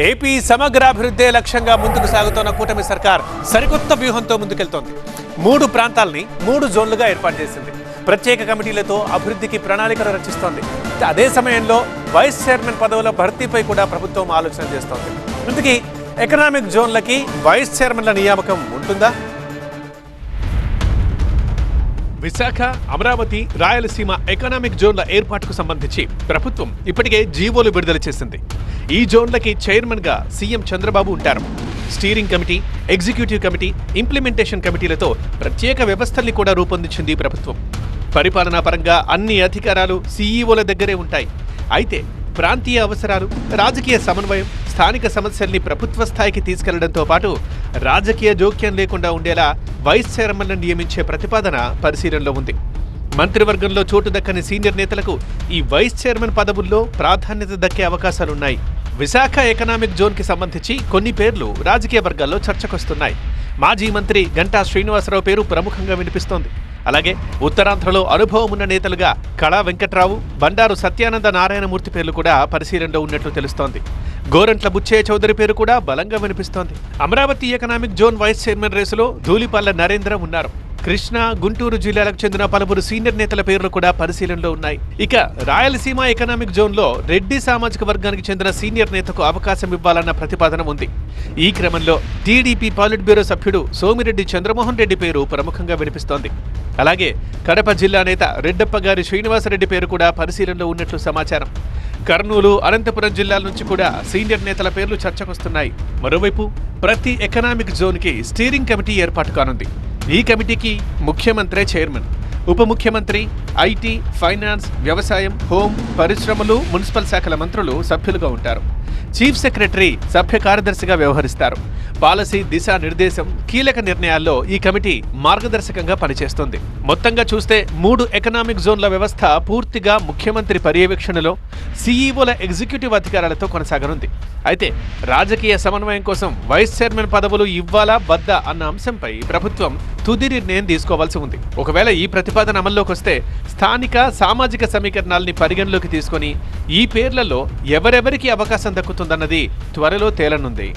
AP సమగ్రాభివృద్ధి లక్ష్యంగా ముందుకు సాగుతున్న కూటమి సర్కార్ సరికొత్త వ్యూహంతో ముందుకెళ్తోంది. 3 ప్రాంతాల్ని 3 జోన్లుగా ఏర్పాటు చేసింది. ప్రత్యేక కమిటీలతో అభివృద్ధికి ప్రణాళికలు రచిస్తోంది. అదే సమయంలో వైస్ చైర్మన్ పదవుల భర్తీపై కూడా ప్రభుత్వం ఆలోచన చేస్తోంది. ఇందుకే ఎకనామిక్ జోన్లకి వైస్ చైర్మన్ల నియామకం ఉంటుందా? విశాఖ, అమరావతి, రాయలసీమ ఎకనామిక్ జోన్ల ఏర్పాటుకు సంబంధించి ప్రభుత్వం ఇప్పటికే జీవోలు విడుదల చేసింది. ఈ జోన్లకి చైర్మన్ గా సీఎం చంద్రబాబు ఉంటారు. Steering committee, executive committee, implementation కమిటీలతో ప్రత్యేక వ్యవస్థల్ని కూడా రూపొందించింది ప్రభుత్వం. పరిపాలనా పరంగా అన్ని అధికారాలు సీఈఓల దగ్గరే ఉంటాయి. అయితే ప్రాంతీయ అవసరాలు, రాజకీయ సమన్వయం, స్థానిక సమస్యల్ని ప్రభుత్వ స్థాయికి తీసుకెళ్లడంతో పాటు రాజకీయ జోక్యం లేకుండా ఉండేలా వైస్ చైర్మన్లను నియమించే ప్రతిపాదన పరిశీలనలో ఉంది. మంత్రివర్గంలో చోటు దక్కని సీనియర్ నేతలకు ఈ వైస్ చైర్మన్ పదవుల్లో ప్రాధాన్యత దక్కే అవకాశాలున్నాయి. విశాఖ ఎకనామిక్ జోన్కి సంబంధించి కొన్ని పేర్లు రాజకీయ వర్గాల్లో చర్చకొస్తున్నాయి. మాజీ మంత్రి గంటా శ్రీనివాసరావు పేరు ప్రముఖంగా వినిపిస్తోంది. అలాగే ఉత్తరాంధ్రలో అనుభవం ఉన్న నేతలుగా కళా వెంకట్రావు, బండారు సత్యానంద నారాయణమూర్తి పేర్లు కూడా పరిశీలనలో ఉన్నట్లు తెలుస్తోంది. గోరంట్ల బుచ్చయ్య చౌదరి పేరు కూడా బలంగా వినిపిస్తోంది. Amaravati economic zone vice chairman రేసులో ధూళిపాళ్ల నరేంద్ర ఉన్నారు. కృష్ణా, గుంటూరు జిల్లాలకు చెందిన పలువురు సీనియర్ నేతల పేర్లు కూడా పరిశీలనలో ఉన్నాయి. ఇక రాయలసీమ ఎకనామిక్ జోన్లో రెడ్డి సామాజిక వర్గానికి చెందిన సీనియర్ నేతకు అవకాశం ఇవ్వాలన్న ప్రతిపాదన ఉంది. ఈ క్రమంలో టీడీపీ పాలిట్ బ్యూరో సభ్యుడు సోమిరెడ్డి చంద్రమోహన్ రెడ్డి పేరు ప్రముఖంగా వినిపిస్తోంది. అలాగే కడప జిల్లా నేత రెడ్డప్ప గారి శ్రీనివాసరెడ్డి పేరు కూడా పరిశీలనలో ఉన్నట్లు సమాచారం. కర్నూలు, అనంతపురం జిల్లాల నుంచి కూడా సీనియర్ నేతల పేర్లు చర్చకొస్తున్నాయి. మరోవైపు ప్రతి ఎకనామిక్ జోన్కి స్టీరింగ్ కమిటీ ఏర్పాటు కానుంది. ఈ కమిటీకి ముఖ్యమంత్రే చైర్మన్, ఉప ముఖ్యమంత్రి, ఐటీ, ఫైనాన్స్, వ్యవసాయం, హోం, పరిశ్రమలు, మున్సిపల్ శాఖల మంత్రులు సభ్యులుగా ఉంటారు. చీఫ్ సెక్రటరీ సభ్య కార్యదర్శిగా వ్యవహరిస్తారు. పాలసీ, దిశా నిర్దేశం, కీలక నిర్ణయాల్లో ఈ కమిటీ మార్గదర్శకంగా పనిచేస్తుంది. మొత్తంగా చూస్తే 3 ఎకనామిక్ జోన్ల వ్యవస్థ పూర్తిగా ముఖ్యమంత్రి పర్యవేక్షణలో సీఈఓల ఎగ్జిక్యూటివ్ అధికారాలతో కొనసాగనుంది. అయితే రాజకీయ సమన్వయం కోసం వైస్ చైర్మన్ పదవులు ఇవ్వాలా వద్దా అన్న అంశంపై ప్రభుత్వం తుది నిర్ణయం తీసుకోవాల్సి ఉంది. ఒకవేళ ఈ ప్రతిపాదన అమల్లోకి వస్తే స్థానిక సామాజిక సమీకరణాల్ని పరిగణలోకి తీసుకొని ఈ పేర్లలో ఎవరెవరికి అవకాశం దక్కుతుందన్నది త్వరలో తేలనుంది.